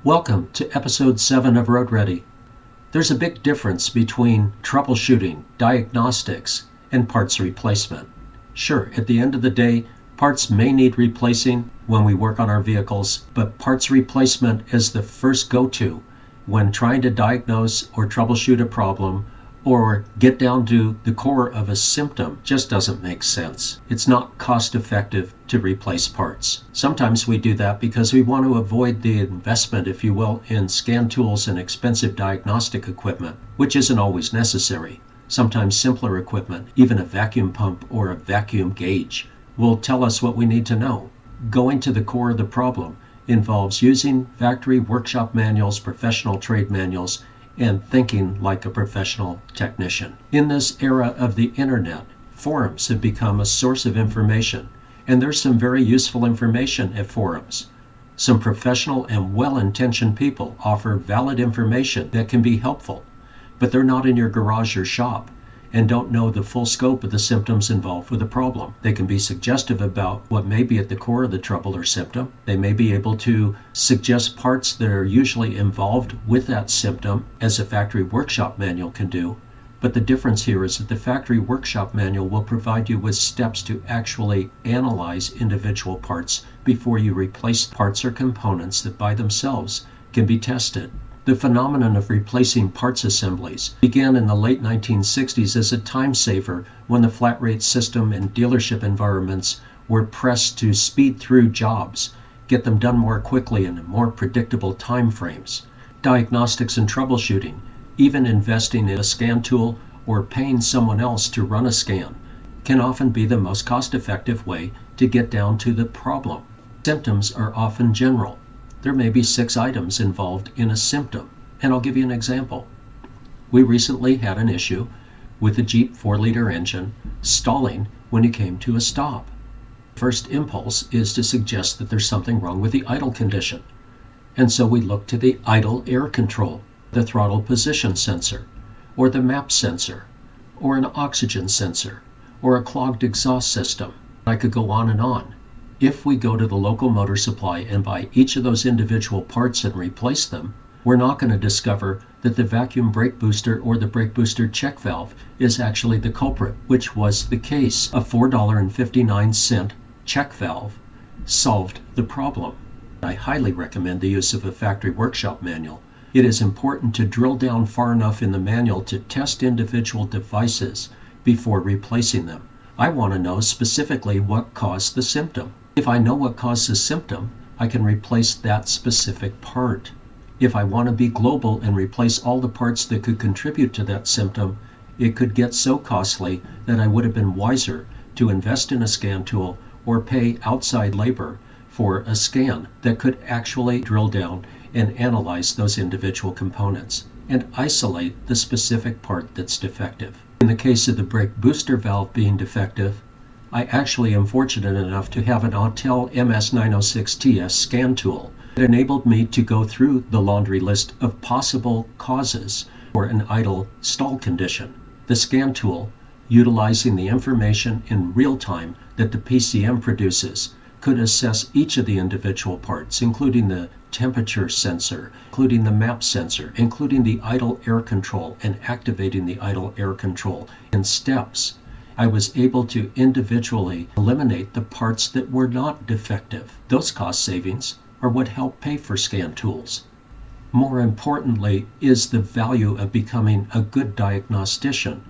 Welcome to episode 7 of Road Ready. There's a big difference between troubleshooting, diagnostics, and parts replacement. Sure, at the end of the day, parts may need replacing when we work on our vehicles, but parts replacement is the first go-to when trying to diagnose or troubleshoot a problem or get down to the core of a symptom just doesn't make sense. It's not cost effective to replace parts. Sometimes we do that because we want to avoid the investment, if you will, in scan tools and expensive diagnostic equipment, which isn't always necessary. Sometimes simpler equipment, even a vacuum pump or a vacuum gauge, will tell us what we need to know. Going to the core of the problem involves using factory workshop manuals, professional trade manuals, and thinking like a professional technician. In this era of the internet, forums have become a source of information, and there's some very useful information at forums. Some professional and well-intentioned people offer valid information that can be helpful, but they're not in your garage or shop and don't know the full scope of the symptoms involved with the problem. They can be suggestive about what may be at the core of the trouble or symptom. They may be able to suggest parts that are usually involved with that symptom, as a factory workshop manual can do. But the difference here is that the factory workshop manual will provide you with steps to actually analyze individual parts before you replace parts or components that by themselves can be tested. The phenomenon of replacing parts assemblies began in the late 1960s as a time saver when the flat rate system and dealership environments were pressed to speed through jobs, get them done more quickly and in more predictable time frames. Diagnostics and troubleshooting, even investing in a scan tool or paying someone else to run a scan, can often be the most cost-effective way to get down to the problem. Symptoms are often general. There may be 6 items involved in a symptom, and I'll give you an example. We recently had an issue with a Jeep 4-liter engine stalling when it came to a stop. First impulse is to suggest that there's something wrong with the idle condition, and so we look to the idle air control, the throttle position sensor, or the map sensor, or an oxygen sensor, or a clogged exhaust system. I could go on and on. If we go to the local motor supply and buy each of those individual parts and replace them, we're not going to discover that the vacuum brake booster or the brake booster check valve is actually the culprit, which was the case. A $4.59 check valve solved the problem. I highly recommend the use of a factory workshop manual. It is important to drill down far enough in the manual to test individual devices before replacing them. I want to know specifically what caused the symptom. If I know what caused the symptom, I can replace that specific part. If I want to be global and replace all the parts that could contribute to that symptom, it could get so costly that I would have been wiser to invest in a scan tool or pay outside labor for a scan that could actually drill down and analyze those individual components and isolate the specific part that's defective. In the case of the brake booster valve being defective, I actually am fortunate enough to have an Autel MS906TS scan tool that enabled me to go through the laundry list of possible causes for an idle stall condition. The scan tool, utilizing the information in real time that the PCM produces, could assess each of the individual parts, including the temperature sensor, including the map sensor, including the idle air control and activating the idle air control in steps. I was able to individually eliminate the parts that were not defective. Those cost savings are what help pay for scan tools. More importantly is the value of becoming a good diagnostician,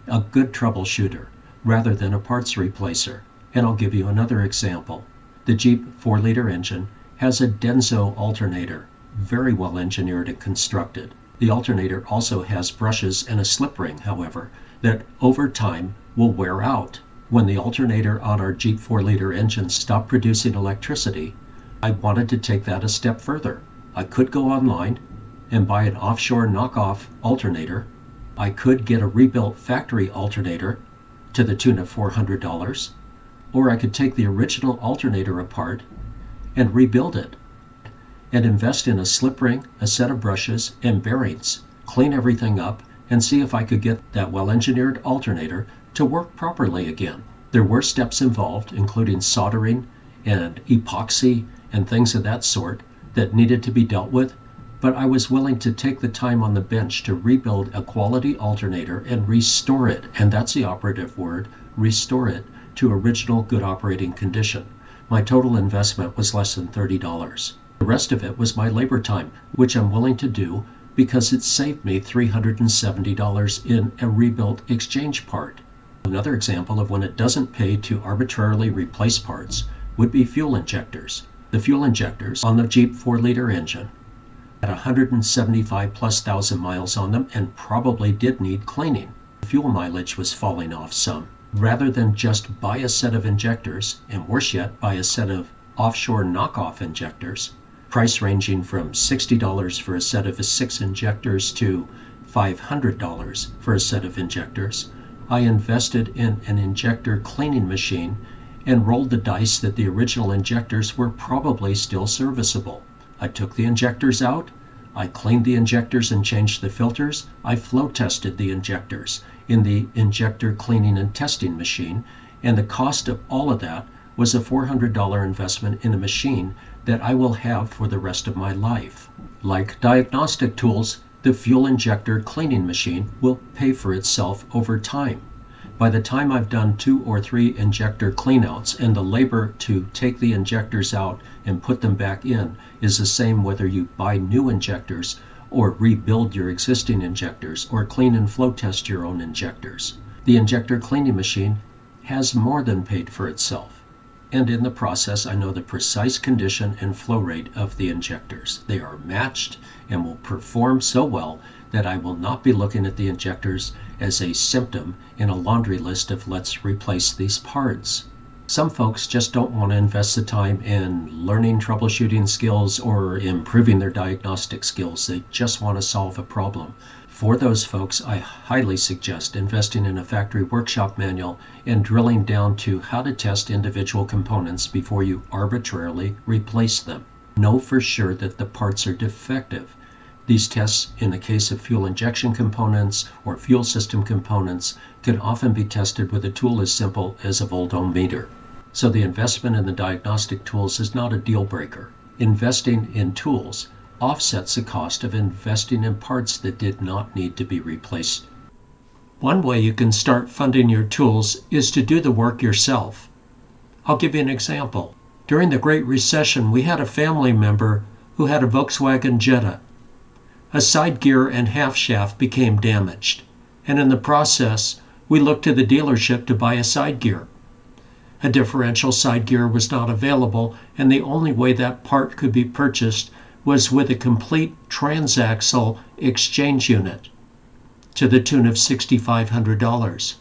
a good troubleshooter, rather than a parts replacer. And I'll give you another example. The Jeep 4-liter engine has a Denso Alternator, very well engineered and constructed. The alternator also has brushes and a slip ring, however, that over time will wear out. When the alternator on our Jeep 4-liter engine stopped producing electricity, I wanted to take that a step further. I could go online and buy an offshore knockoff alternator. I could get a rebuilt factory alternator to the tune of $400, or I could take the original alternator apart and rebuild it and invest in a slip ring, a set of brushes, and bearings, clean everything up, and see if I could get that well-engineered alternator to work properly again. There were steps involved, including soldering and epoxy and things of that sort that needed to be dealt with, but I was willing to take the time on the bench to rebuild a quality alternator and restore it, and that's the operative word, restore it to original good operating condition. My total investment was less than $30. The rest of it was my labor time, which I'm willing to do because it saved me $370 in a rebuilt exchange part. Another example of when it doesn't pay to arbitrarily replace parts would be fuel injectors. The fuel injectors on the Jeep 4-liter engine had 175 plus thousand miles on them and probably did need cleaning. The fuel mileage was falling off some. Rather than just buy a set of injectors, and worse yet, buy a set of offshore knockoff injectors, price ranging from $60 for a set of 6 injectors to $500 for a set of injectors, I invested in an injector cleaning machine and rolled the dice that the original injectors were probably still serviceable. I took the injectors out, I cleaned the injectors and changed the filters, I flow tested the injectors in the injector cleaning and testing machine, and the cost of all of that was a $400 investment in a machine that I will have for the rest of my life. Like diagnostic tools, the fuel injector cleaning machine will pay for itself over time. By the time I've done 2 or 3 injector cleanouts and the labor to take the injectors out and put them back in is the same whether you buy new injectors or rebuild your existing injectors or clean and flow test your own injectors. The injector cleaning machine has more than paid for itself. And in the process, I know the precise condition and flow rate of the injectors. They are matched and will perform so well that I will not be looking at the injectors as a symptom in a laundry list of let's replace these parts. Some folks just don't want to invest the time in learning troubleshooting skills or improving their diagnostic skills. They just want to solve a problem. For those folks, I highly suggest investing in a factory workshop manual and drilling down to how to test individual components before you arbitrarily replace them. Know for sure that the parts are defective. These tests, in the case of fuel injection components or fuel system components, can often be tested with a tool as simple as a voltometer. So the investment in the diagnostic tools is not a deal breaker. Investing in tools offsets the cost of investing in parts that did not need to be replaced. One way you can start funding your tools is to do the work yourself. I'll give you an example. During the Great Recession, we had a family member who had a Volkswagen Jetta. A side gear and half shaft became damaged, and in the process, we looked to the dealership to buy a side gear. A differential side gear was not available, and the only way that part could be purchased was with a complete transaxle exchange unit to the tune of $6,500.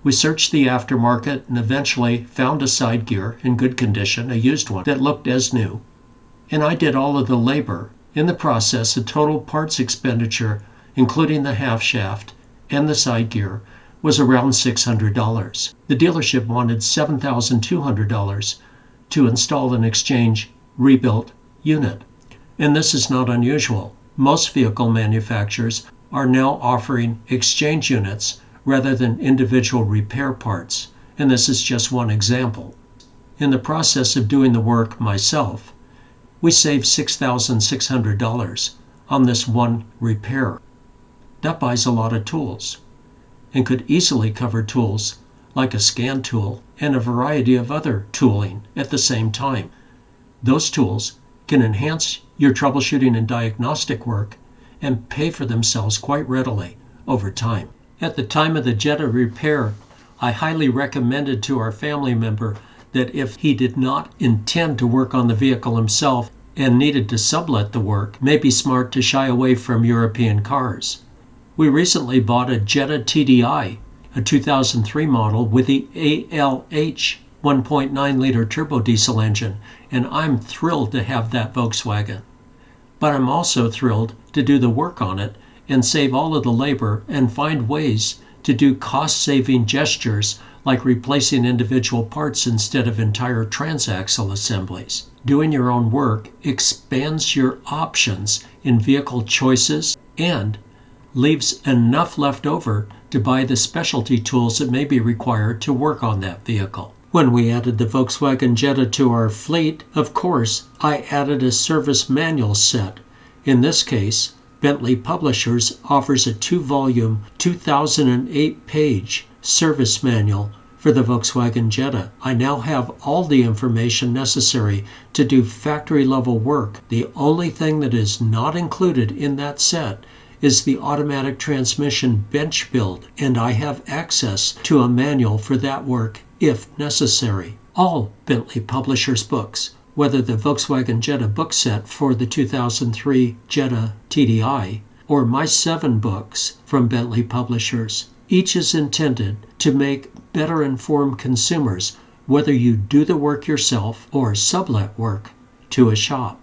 We searched the aftermarket and eventually found a side gear in good condition, a used one that looked as new, and I did all of the labor. In the process, the total parts expenditure, including the half shaft and the side gear, was around $600. The dealership wanted $7,200 to install an exchange rebuilt unit. And this is not unusual. Most vehicle manufacturers are now offering exchange units rather than individual repair parts, and this is just one example. In the process of doing the work myself, we saved $6,600 on this one repair. That buys a lot of tools and could easily cover tools like a scan tool and a variety of other tooling at the same time. Those tools can enhance your troubleshooting and diagnostic work and pay for themselves quite readily over time. At the time of the Jetta repair, I highly recommended to our family member that if he did not intend to work on the vehicle himself and needed to sublet the work, it may be smart to shy away from European cars. We recently bought a Jetta TDI, a 2003 model with the ALH 1.9-liter turbo diesel engine, and I'm thrilled to have that Volkswagen. But I'm also thrilled to do the work on it and save all of the labor and find ways to do cost-saving gestures like replacing individual parts instead of entire transaxle assemblies. Doing your own work expands your options in vehicle choices and leaves enough left over to buy the specialty tools that may be required to work on that vehicle. When we added the Volkswagen Jetta to our fleet, of course, I added a service manual set, In this case, Bentley Publishers offers a 2-volume, 2008-page service manual for the Volkswagen Jetta. I now have all the information necessary to do factory-level work. The only thing that is not included in that set is the automatic transmission bench build, and I have access to a manual for that work if necessary. All Bentley Publishers books, whether the Volkswagen Jetta book set for the 2003 Jetta TDI or my 7 books from Bentley Publishers, each is intended to make better informed consumers whether you do the work yourself or sublet work to a shop.